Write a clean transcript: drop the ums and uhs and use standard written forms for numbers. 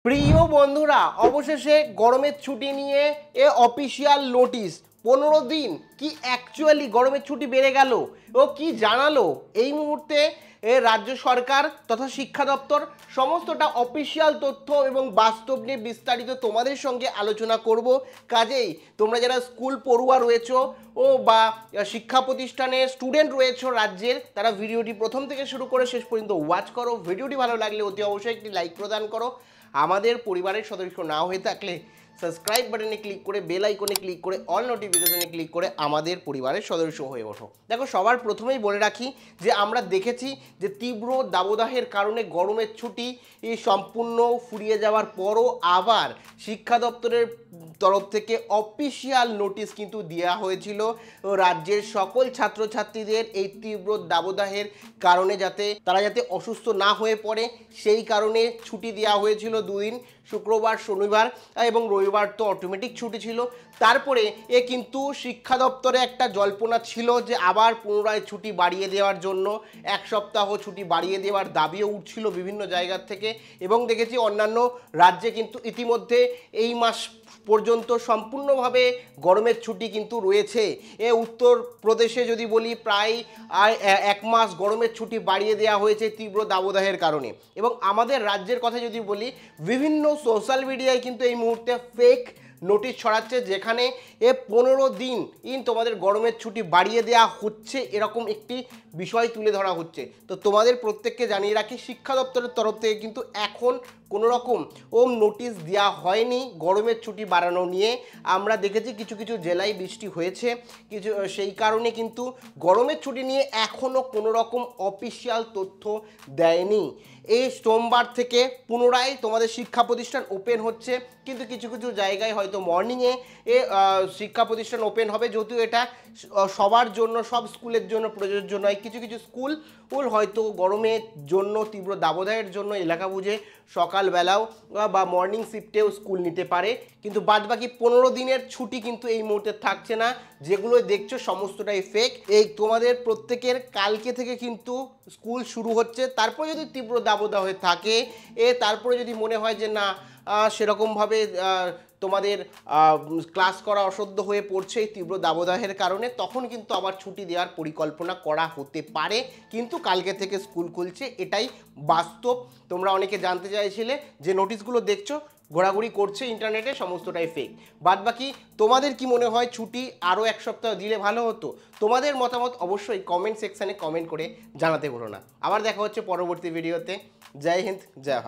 প্রিয় বন্ধুরা, অবশেষে গরমের ছুটি নিয়ে অফিসিয়াল নোটিশ 15 দিন কি অ্যাকচুয়ালি গরমের ছুটি বেড়ে গেল ও কি জানালো এই মুহূর্তে রাজ্য সরকার তথা শিক্ষা দপ্তর সমস্তটা অফিসিয়াল তথ্য এবং বাস্তব নিয়ে বিস্তারিত তোমাদের সঙ্গে আলোচনা করব। কাজেই তোমরা যারা স্কুল পড়ুয়া রয়েছো ও বা শিক্ষা প্রতিষ্ঠানের স্টুডেন্ট রয়েছো রাজ্যের, তারা ভিডিওটি প্রথম থেকে শুরু করে শেষ পর্যন্ত ওয়াচ করো। ভিডিওটি ভালো লাগলে অতি অবশ্যই একটি লাইক প্রদান করো। আমাদের পরিবারের সদস্য না হয়ে থাকলে সাবস্ক্রাইব বাটনে ক্লিক করে বেল আইকনে ক্লিক করে অল নোটিফিকেশনে ক্লিক করে আমাদের পরিবারের সদস্য হয়ে ওঠো। দেখো, সবার প্রথমেই বলে রাখি যে আমরা দেখেছি যে তীব্র দাবদাহের কারণে গরমের ছুটি সম্পূর্ণ ফুরিয়ে যাওয়ার পরও আবার শিক্ষা দপ্তরের তরফ থেকে অফিসিয়াল নোটিশ কিন্তু দেওয়া হয়েছিল রাজ্যের সকল ছাত্রছাত্রীদের এই তীব্র দাবদাহের কারণে তারা যাতে অসুস্থ না হয়ে পড়ে, সেই কারণে ছুটি দেওয়া হয়েছিল দুদিন, শুক্রবার শনিবার এবং রবিবার তো অটোমেটিক ছুটি ছিল। তারপরে কিন্তু শিক্ষা দপ্তরে একটা জল্পনা ছিল যে আবার পুনরায় ছুটি বাড়িয়ে দেওয়ার জন্য 1 সপ্তাহ ছুটি বাড়িয়ে দেওয়ার দাবিও উঠছিল বিভিন্ন জায়গার থেকে। এবং দেখেছি অন্যান্য রাজ্যে কিন্তু ইতিমধ্যে এই মাস পর্যন্ত সম্পূর্ণভাবে গরমের ছুটি কিন্তু রয়েছে। উত্তরপ্রদেশে যদি বলি প্রায় 1 মাস গরমের ছুটি বাড়িয়ে দেওয়া হয়েছে তীব্র দাবদাহের কারণে। এবং আমাদের রাজ্যের কথা যদি বলি, বিভিন্ন সোশ্যাল মিডিয়ায় কিন্তু এই মুহূর্তে ফেক নোটিশ ছড়াচ্ছে যেখানে 15 দিন তোমাদের গরমের ছুটি বাড়িয়ে দেওয়া হচ্ছে, এরকম একটি বিষয় তুলে ধরা হচ্ছে। তো তোমাদের প্রত্যেককে জানিয়ে রাখি, শিক্ষা দপ্তরের তরফ থেকে কিন্তু এখন কোনো রকম নোটিশ দেওয়া হয়নি গরমের ছুটি বাড়ানো নিয়ে। আমরা দেখেছি কিছু কিছু জেলায় বৃষ্টি হয়েছে কিছু, সেই কারণে কিন্তু গরমের ছুটি নিয়ে এখনও কোনো রকম অফিসিয়াল তথ্য দেয়নি। এই সোমবার থেকে পুনরায় তোমাদের শিক্ষা প্রতিষ্ঠান ওপেন হচ্ছে, কিন্তু কিছু কিছু জায়গায় হয়তো মর্নিংয়ে শিক্ষা প্রতিষ্ঠান ওপেন হবে, যদিও এটা সবার জন্য, সব স্কুলের জন্য প্রযোজ্য নয়। কিছু কিছু স্কুল হয়তো গরমের জন্য, তীব্র দাবদাহের জন্য এলাকা বুঝে সকালবেলাও বা মর্নিং শিফটেও স্কুল নিতে পারে, কিন্তু বাদবাকি 15 দিনের ছুটি কিন্তু এই মুহূর্তে থাকছে না। যেগুলো দেখছো সমস্তটাই ফেক। এই তোমাদের প্রত্যেকের কালকে থেকে কিন্তু স্কুল শুরু হচ্ছে। তারপরে যদি তীব্র দাবদাহ হয়ে থাকে, তারপরে যদি মনে হয় যে না সেরকমভাবে তোমাদের ক্লাস করা অসাধ্য হয়ে পড়ছে এই তীব্র দাবদাহের কারণে, তখন কিন্তু আবার ছুটি দেওয়ার পরিকল্পনা করা হতে পারে। কিন্তু কালকে থেকে স্কুল খুলছে, এটাই বাস্তব। তোমরা অনেকে জানতে চাইছিলে যে নোটিশগুলো দেখছো ঘোরাঘুরি করছে ইন্টারনেটে, সমস্তটাই ফেক। বাদবাকি তোমাদের কি মনে হয় ছুটি আরও 1 সপ্তাহ দিলে ভালো হতো? তোমাদের মতামত অবশ্যই কমেন্ট সেকশানে কমেন্ট করে জানাতে ভুলো না। আবার দেখা হচ্ছে পরবর্তী ভিডিওতে। জয় হিন্দ, জয় ভারত।